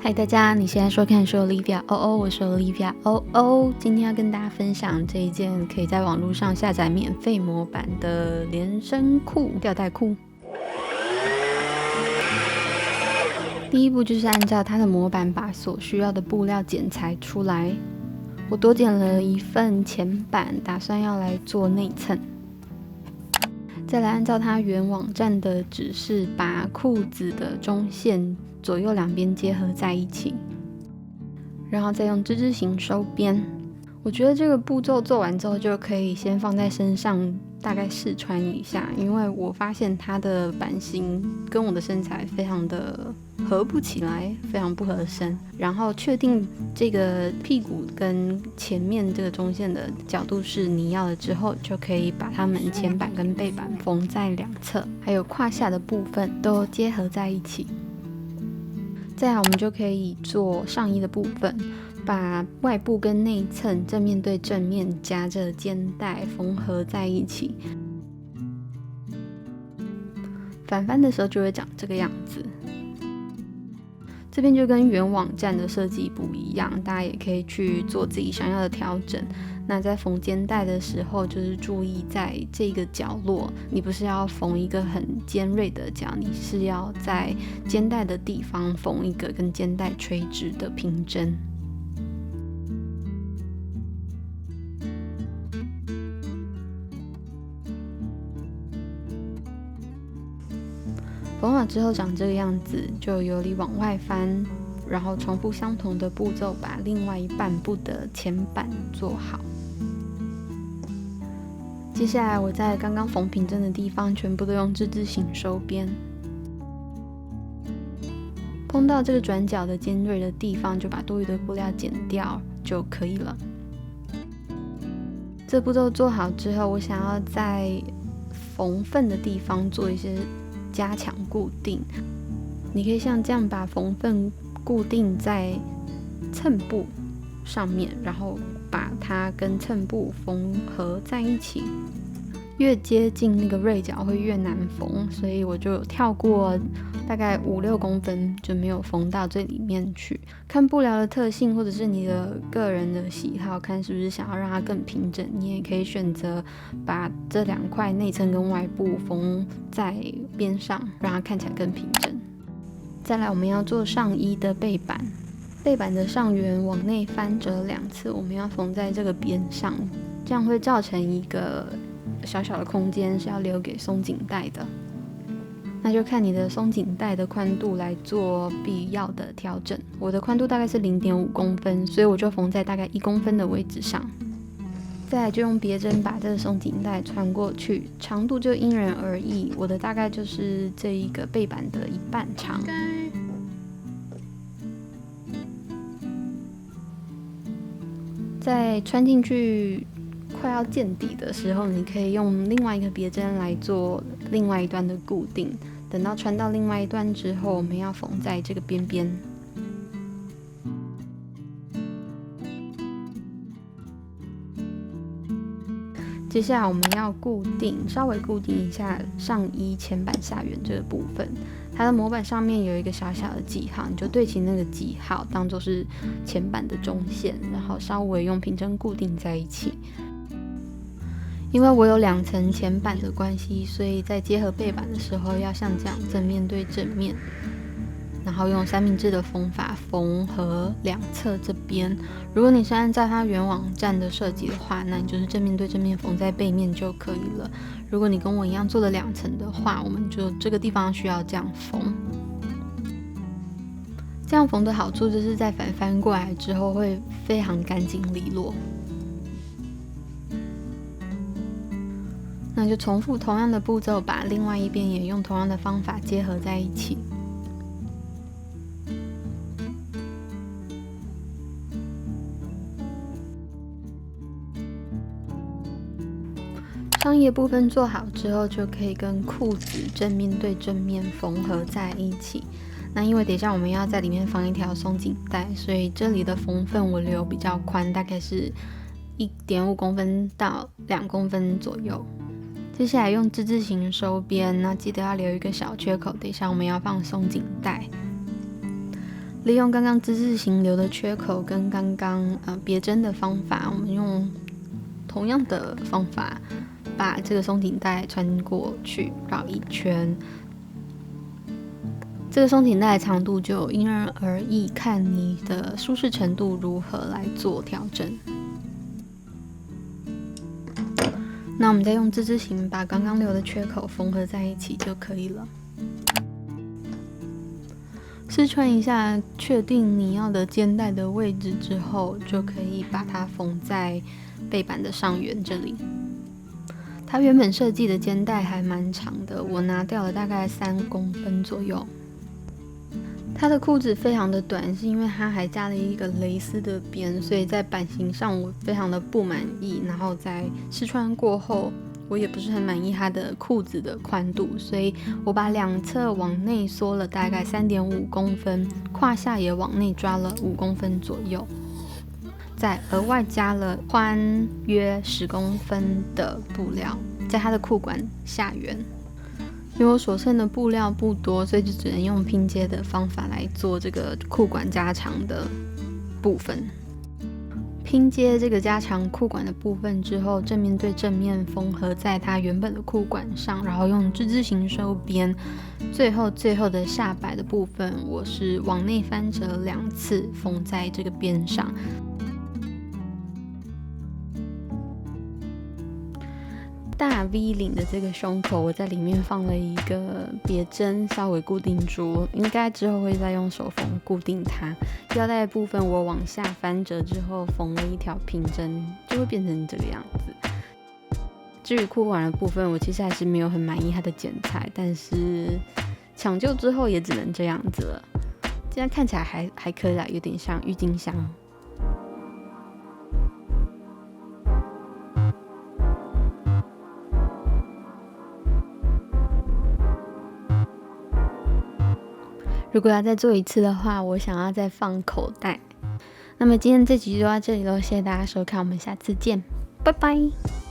嗨，大家，你现在收看是 Olivia 我是 Olivia 今天要跟大家分享这一件可以在网络上下载免费模板的连身裤吊带裤。第一步就是按照它的模板把所需要的布料剪裁出来。我多剪了一份前版，打算要来做内衬。再来按照它原网站的指示，把裤子的中线左右两边结合在一起，然后再用之字形收边。我觉得这个步骤做完之后就可以先放在身上，大概试穿一下，因为我发现它的版型跟我的身材非常的合不起来，非常不合身。然后确定这个屁股跟前面这个中线的角度是你要的之后，就可以把它们前版跟背板缝在两侧，还有胯下的部分都结合在一起。再来我们就可以做上衣的部分，把外部跟内衬正面对正面夹着肩带缝合在一起，反翻的时候就会长这个样子。这边就跟原网站的设计不一样，大家也可以去做自己想要的调整。那在缝肩带的时候，就是注意在这个角落，你不是要缝一个很尖锐的角，你是要在肩带的地方缝一个跟肩带垂直的平针。缝好之后长这个样子，就由里往外翻，然后重复相同的步骤，把另外一半部的前版做好。接下来我在刚刚缝平针的地方全部都用之字形收边，碰到这个转角的尖锐的地方就把多余的布料剪掉就可以了。这步骤做好之后，我想要在缝份的地方做一些加强固定。你可以像这样把缝份固定在衬布上面，然后把它跟衬布缝合在一起。越接近那个锐角会越难缝，所以我就跳过大概5-6公分，就没有缝到最里面去。看布料的特性或者是你的个人的喜好，看是不是想要让它更平整，你也可以选择把这2块内衬跟外部缝在边上，让它看起来更平整。再来我们要做上衣的背板，背板的上缘往内翻折2次，我们要缝在这个边上，这样会造成一个小小的空间是要留给松紧带的。那就看你的松紧带的宽度来做必要的调整。我的宽度大概是0.5公分，所以我就缝在大概1公分的位置上。再来就用别针把这个松紧带穿过去，长度就因人而异，我的大概就是这一个背板的一半长。在穿进去快要见底的时候，你可以用另外一个别针来做另外一端的固定。等到穿到另外一端之后，我们要缝在这个边边。接下来我们要稍微固定一下上衣前版下缘这个部分。它的模板上面有一个小小的记号，你就对齐那个记号，当做是前版的中线，然后稍微用平针固定在一起。因为我有2层前版的关系，所以在结合背板的时候要像这样正面对正面，然后用三明治的缝法缝合两侧这边。如果你是按照它原网站的设计的话，那你就是正面对正面缝在背面就可以了。如果你跟我一样做了2层的话，我们就这个地方需要这样缝。这样缝的好处就是在反翻过来之后会非常干净利落。那就重复同样的步骤，把另外一边也用同样的方法结合在一起。上衣的部分做好之后，就可以跟裤子正面对正面缝合在一起。那因为等一下我们要在里面放一条松紧带，所以这里的缝份我留比较宽，大概是1.5公分到2公分左右。接下来用之字形收边，那记得要留一个小缺口，等一下我们要放松紧带。利用刚刚之字形留的缺口跟刚刚别针的方法，我们用同样的方法把这个松紧带穿过去绕一圈。这个松紧带的长度就因人而异，看你的舒适程度如何来做调整。那我们再用之字形把刚刚留的缺口缝合在一起就可以了。试穿一下，确定你要的肩带的位置之后，就可以把它缝在背板的上缘这里。它原本设计的肩带还蛮长的，我拿掉了大概3公分左右。它的裤子非常的短，是因为它还加了一个蕾丝的边，所以在版型上我非常的不满意。然后在试穿过后，我也不是很满意它的裤子的宽度，所以我把两侧往内缩了大概3.5公分，胯下也往内抓了5公分左右，再额外加了宽约10公分的布料，在它的裤管下缘。因为我所剩的布料不多，所以就只能用拼接的方法来做这个裤管加长的部分。拼接这个加长裤管的部分之后，正面对正面缝合在它原本的裤管上，然后用之字形收边。最后的下摆的部分，我是往内翻折2次，缝在这个边上。大 V 领的这个胸口，我在里面放了一个别针，稍微固定住，应该之后会再用手缝固定它。腰带的部分我往下翻折之后，缝了一条平针，就会变成这个样子。至于裤管的部分，我其实还是没有很满意它的剪裁，但是抢救之后也只能这样子了。这样看起来还可以啦，有点像郁金香。如果要再做一次的话，我想要再放口袋。那么今天这集就到这里喽，谢谢大家收看，我们下次见，拜拜。